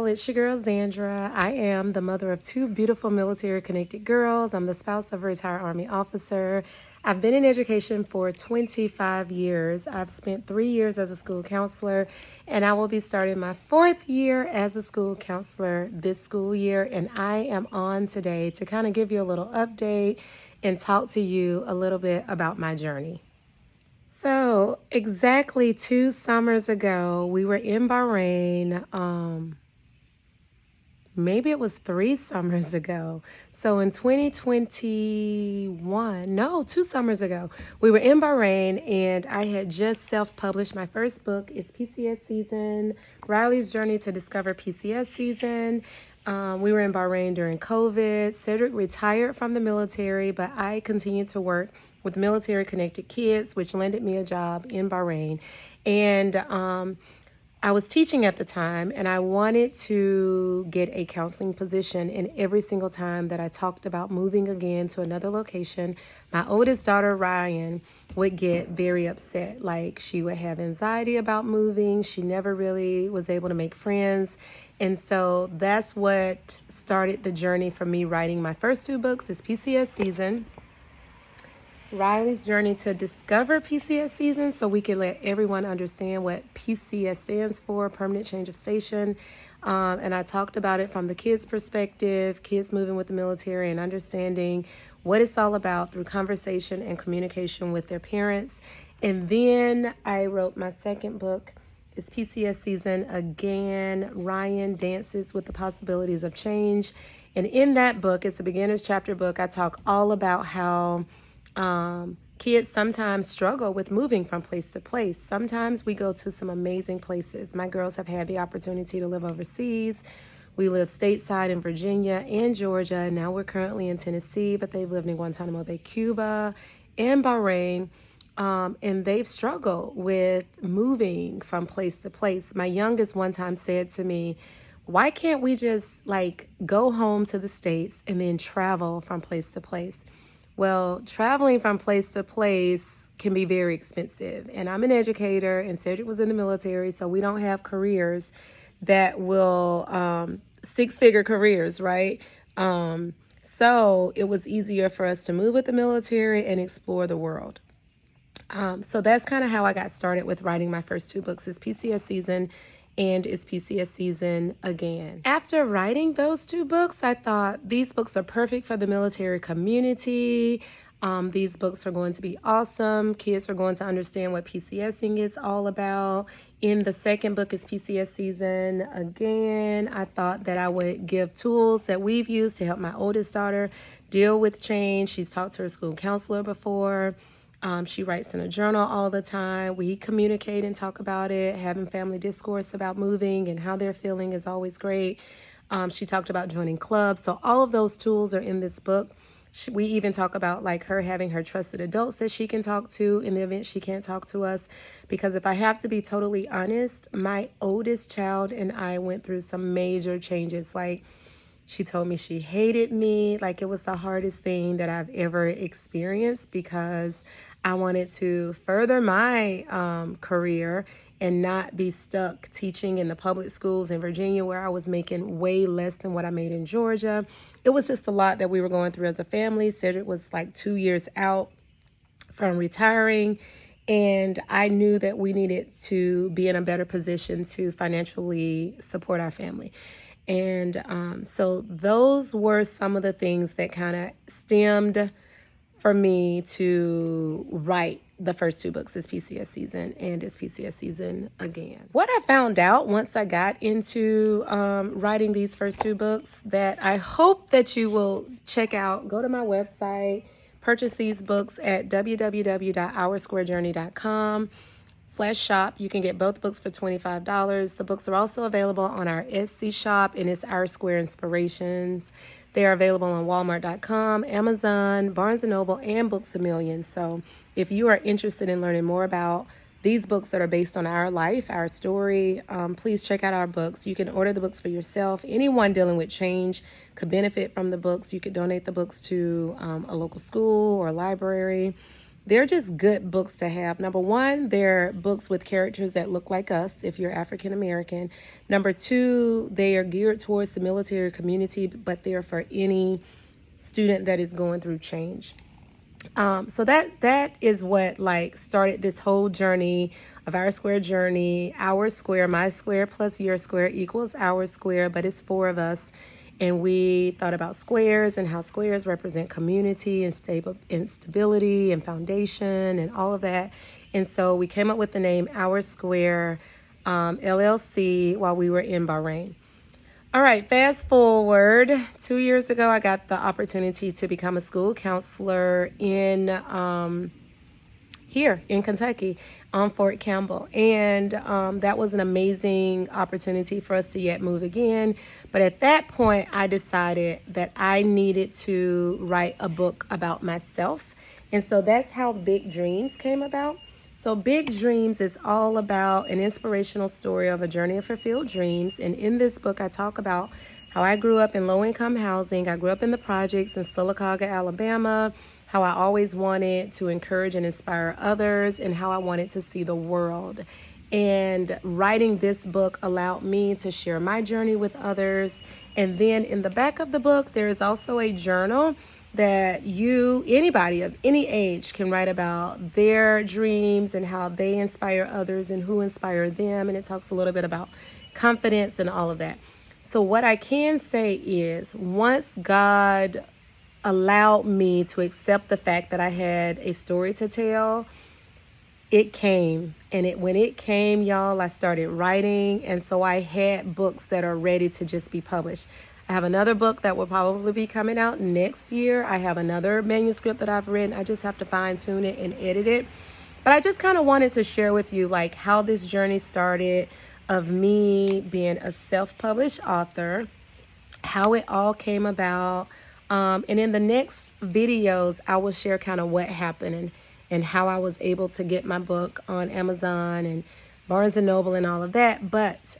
y'all. It's your girl, Zandra. I am the mother of two beautiful military-connected girls. I'm the spouse of a retired Army officer. I've been in education for 25 years. I've spent 3 years as a school counselor, and I will be starting my 4th year as a school counselor this school year. And I am on today to kind of give you a little update and talk to you a little bit about my journey. So, exactly 2 summers ago, we were in Bahrain. Maybe it was 3 summers ago. So, in 2021, no, 2 summers ago, we were in Bahrain and I had just self published my first book. It's PCS Season, Riley's Journey to Discover PCS Season. We were in Bahrain during COVID. Cedric retired from the military, but I continued to work with military-connected kids, which landed me a job in Bahrain. And I was teaching at the time, and I wanted to get a counseling position. And every single time that I talked about moving again to another location, my oldest daughter, Ryan, would get very upset. Like, she would have anxiety about moving. She never really was able to make friends. And so that's what started the journey for me writing my first 2 books. Is PCS Season, Riley's Journey to Discover PCS Season, so we can let everyone understand what PCS stands for, Permanent Change of Station. And I talked about it from the kids' perspective, kids moving with the military and understanding what it's all about through conversation and communication with their parents. And then I wrote my second book. It's PCS Season again. Ryan dances with the possibilities of change. And in that book, it's a beginner's chapter book. I talk all about how kids sometimes struggle with moving from place to place. Sometimes we go to some amazing places. My girls have had the opportunity to live overseas. We live stateside in Virginia and Georgia. And now we're currently in Tennessee, but they've lived in Guantanamo Bay, Cuba, and Bahrain. And they've struggled with moving from place to place. My youngest one time said to me, why can't we just go home to the States and then travel from place to place? Well, traveling from place to place can be very expensive. And I'm an educator, and Cedric was in the military, so we don't have careers that will, 6-figure careers, right? So it was easier for us to move with the military and explore the world. So that's kind of how I got started with writing my first 2 books, is PCS Season and It's PCS Season Again. After writing those 2 books, I thought these books are perfect for the military community. These books are going to be awesome. Kids are going to understand what PCSing is all about. In the second book, is PCS Season Again, I thought that I would give tools that we've used to help my oldest daughter deal with change. She's talked to her school counselor before. She writes in a journal all the time. We communicate and talk about it. Having family discourse about moving and how they're feeling is always great. She talked about joining clubs. So all of those tools are in this book. We even talk about her having her trusted adults that she can talk to in the event she can't talk to us. Because if I have to be totally honest, my oldest child and I went through some major changes. She told me she hated me. It was the hardest thing that I've ever experienced, because I wanted to further my career and not be stuck teaching in the public schools in Virginia, where I was making way less than what I made in Georgia. It was just a lot that we were going through as a family. Cedric was 2 years out from retiring, and I knew that we needed to be in a better position to financially support our family. And so those were some of the things that kind of stemmed for me to write the first 2 books, is PCS Season and It's PCS Season Again. What I found out once I got into writing these first 2 books that I hope that you will check out. Go to my website, purchase these books at www.oursquarejourney.com/shop. You can get both books for $25. The books are also available on our Etsy shop, and it's Our Square Inspirations. They are available on Walmart.com, Amazon, Barnes & Noble, and Books A Million. So if you are interested in learning more about these books that are based on our life, our story, please check out our books. You can order the books for yourself. Anyone dealing with change could benefit from the books. You could donate the books to a local school or library. they're just good books to have. Number one, they're books with characters that look like us if you're African American. Number two, they are geared towards the military community, but they're for any student that is going through change. So that is what like started this whole journey of our square journey. Our square, my square plus your square equals our square, but it's four of us. And we thought about squares and how squares represent community and stability and foundation and all of that. And so we came up with the name Our Square LLC while we were in Bahrain. All right, fast forward 2 years ago, I got the opportunity to become a school counselor in here in Kentucky on Fort Campbell. And that was an amazing opportunity for us to yet move again. But at that point, I decided that I needed to write a book about myself. And so that's how Big Dreams came about. So Big Dreams is all about an inspirational story of a journey of fulfilled dreams. And in this book, I talk about how I grew up in low-income housing. I grew up in the projects in Sylacauga, Alabama, how I always wanted to encourage and inspire others, and how I wanted to see the world. And writing this book allowed me to share my journey with others. And then in the back of the book, there is also a journal that anybody of any age can write about their dreams and how they inspire others and who inspired them. And it talks a little bit about confidence and all of that. So what I can say is once God allowed me to accept the fact that I had a story to tell, it came. And when it came, y'all, I started writing. And so I had books that are ready to just be published. I have another book that will probably be coming out next year. I have another manuscript that I've written. I just have to fine tune it and edit it. But I just kind of wanted to share with you like how this journey started of me being a self-published author, how it all came about. And in the next videos, I will share kind of what happened and how I was able to get my book on Amazon and Barnes & Noble and all of that. But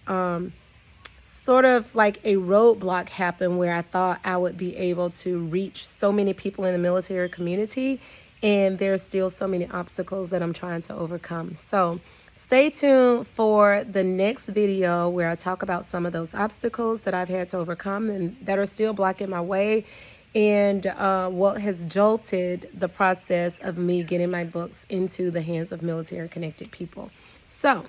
sort of like a roadblock happened where I thought I would be able to reach so many people in the military community, and there's still so many obstacles that I'm trying to overcome. So stay tuned for the next video where I talk about some of those obstacles that I've had to overcome and that are still blocking my way, and what has jolted the process of me getting my books into the hands of military connected people. So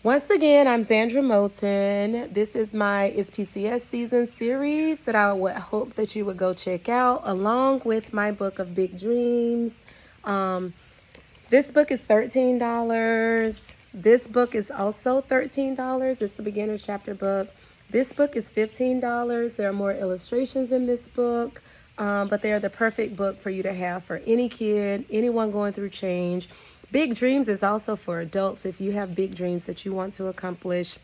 once again, I'm Zandra Moulton. This is my It's PCS season series that I would hope that you would go check out, along with my book of Big Dreams. This book is $13. This book is also $13. It's the beginner's chapter book. This book is $15. There are more illustrations in this book, but they are the perfect book for you to have for any kid, anyone going through change. Big Dreams is also for adults if you have big dreams that you want to accomplish.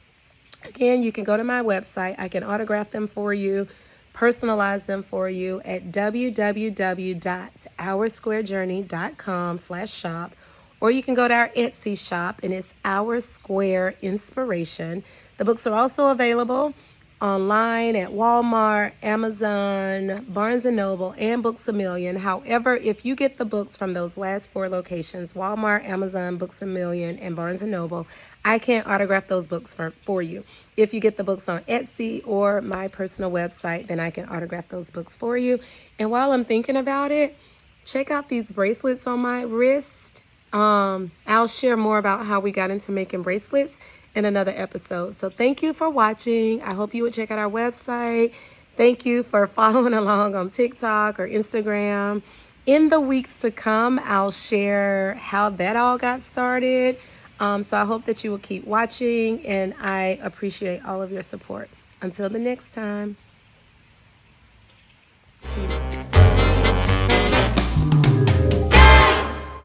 Again, you can go to my website. I can autograph them for you, personalize them for you at www.oursquarejourney.com/shop, or you can go to our Etsy shop and it's Our Square Inspiration. The books are also available online at Walmart, Amazon, Barnes & Noble, and Books A Million. However, if you get the books from those last four locations, Walmart, Amazon, Books A Million, and Barnes & Noble, I can't autograph those books for you. If you get the books on Etsy or my personal website, then I can autograph those books for you. And while I'm thinking about it, check out these bracelets on my wrist. I'll share more about how we got into making bracelets in another episode. So thank you for watching. I hope you would check out our website. Thank you for following along on TikTok or Instagram. In the weeks to come, I'll share how that all got started. So I hope that you will keep watching, and I appreciate all of your support. Until the next time.